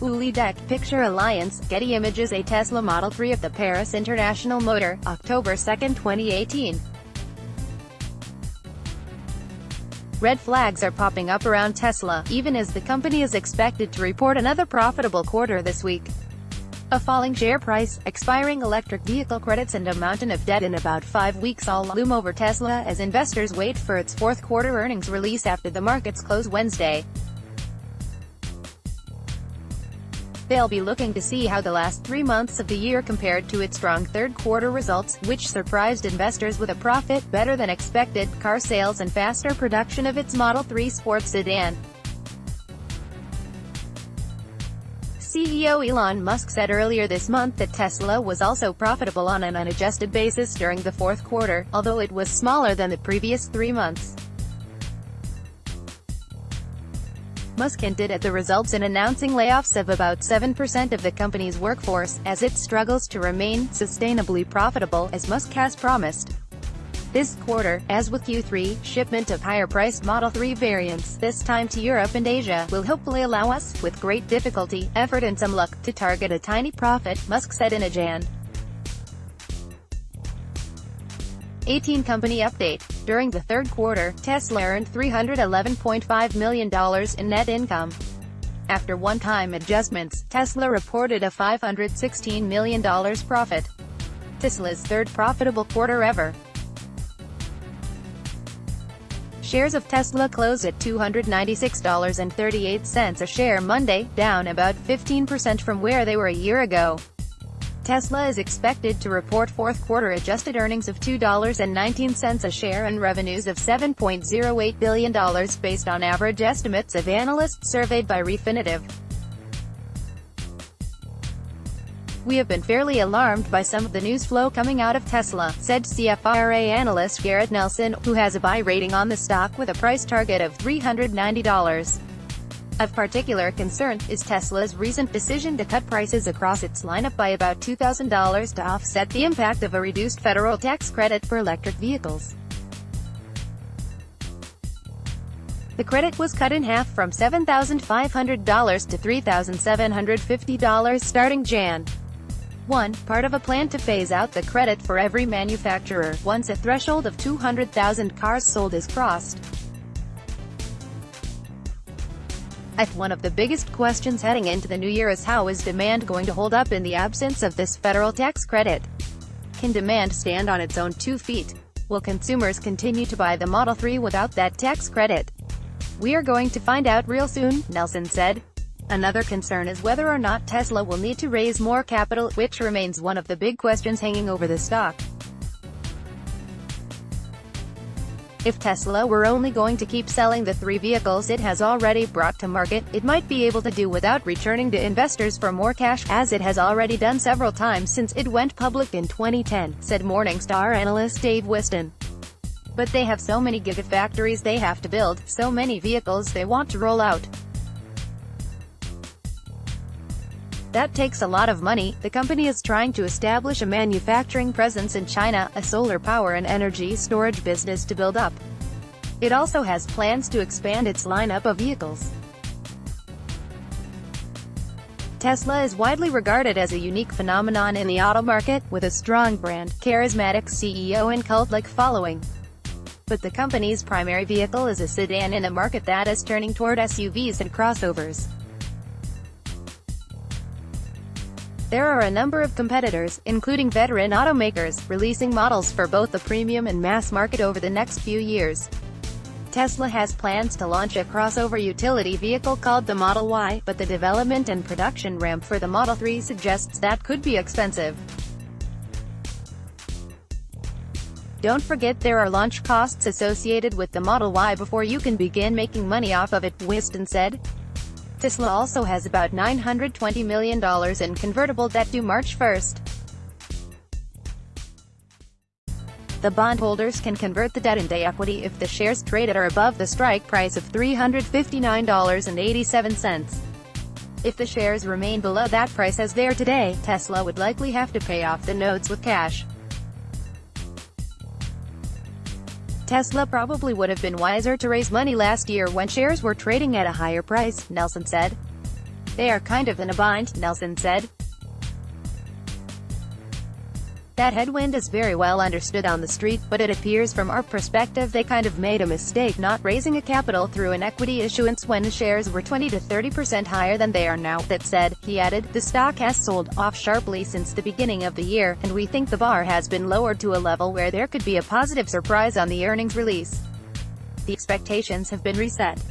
Uli Deck, Picture Alliance, Getty Images. A Tesla Model 3 of the Paris International Motor, October 2, 2018. Red flags are popping up around Tesla, even as the company is expected to report another profitable quarter this week. A falling share price, expiring electric vehicle credits and a mountain of debt in about 5 weeks all loom over Tesla as investors wait for its fourth quarter earnings release after the markets close Wednesday. They'll be looking to see how the last 3 months of the year compared to its strong third-quarter results, which surprised investors with a profit, better-than-expected car sales and faster production of its Model 3 sports sedan. CEO Elon Musk said earlier this month that Tesla was also profitable on an unadjusted basis during the fourth quarter, although it was smaller than the previous 3 months. Musk hinted at the results in announcing layoffs of about 7% of the company's workforce, as it struggles to remain sustainably profitable, as Musk has promised. This quarter, as with Q3, shipment of higher-priced Model 3 variants, this time to Europe and Asia, will hopefully allow us, with great difficulty, effort and some luck, to target a tiny profit, Musk said in a Jan. 18 company update. During the third quarter, Tesla earned $311.5 million in net income. After one-time adjustments, Tesla reported a $516 million profit. Tesla's third profitable quarter ever. Shares of Tesla closed at $296.38 a share Monday, down about 15% from where they were a year ago. Tesla is expected to report fourth-quarter adjusted earnings of $2.19 a share and revenues of $7.08 billion based on average estimates of analysts surveyed by Refinitiv. "We have been fairly alarmed by some of the news flow coming out of Tesla," said CFRA analyst Garrett Nelson, who has a buy rating on the stock with a price target of $390. Of particular concern is Tesla's recent decision to cut prices across its lineup by about $2,000 to offset the impact of a reduced federal tax credit for electric vehicles. The credit was cut in half from $7,500 to $3,750 starting Jan. 1. Part of a plan to phase out the credit for every manufacturer, once a threshold of 200,000 cars sold is crossed. One of the biggest questions heading into the new year is how is demand going to hold up in the absence of this federal tax credit? Can demand stand on its own 2 feet? Will consumers continue to buy the Model 3 without that tax credit? "We are going to find out real soon," Nelson said. Another concern is whether or not Tesla will need to raise more capital, which remains one of the big questions hanging over the stock. If Tesla were only going to keep selling the 3 vehicles it has already brought to market, it might be able to do without returning to investors for more cash, as it has already done several times since it went public in 2010, said Morningstar analyst Dave Whiston. But they have so many gigafactories they have to build, so many vehicles they want to roll out. That takes a lot of money. The company is trying to establish a manufacturing presence in China, a solar power and energy storage business to build up. It also has plans to expand its lineup of vehicles. Tesla is widely regarded as a unique phenomenon in the auto market, with a strong brand, charismatic CEO and cult-like following. But the company's primary vehicle is a sedan in a market that is turning toward SUVs and crossovers. There are a number of competitors, including veteran automakers, releasing models for both the premium and mass market over the next few years. Tesla has plans to launch a crossover utility vehicle called the Model Y, but the development and production ramp for the Model 3 suggests that could be expensive. Don't forget there are launch costs associated with the Model Y before you can begin making money off of it, Whiston said. Tesla also has about $920 million in convertible debt due March 1. The bondholders can convert the debt into equity if the shares traded are above the strike price of $359.87. If the shares remain below that price as they are today, Tesla would likely have to pay off the notes with cash. Tesla probably would have been wiser to raise money last year when shares were trading at a higher price, Nelson said. They are kind of in a bind, Nelson said. That headwind is very well understood on the street, but it appears from our perspective they kind of made a mistake not raising a capital through an equity issuance when shares were 20 to 30% higher than they are now. That said, he added, the stock has sold off sharply since the beginning of the year, and we think the bar has been lowered to a level where there could be a positive surprise on the earnings release. The expectations have been reset.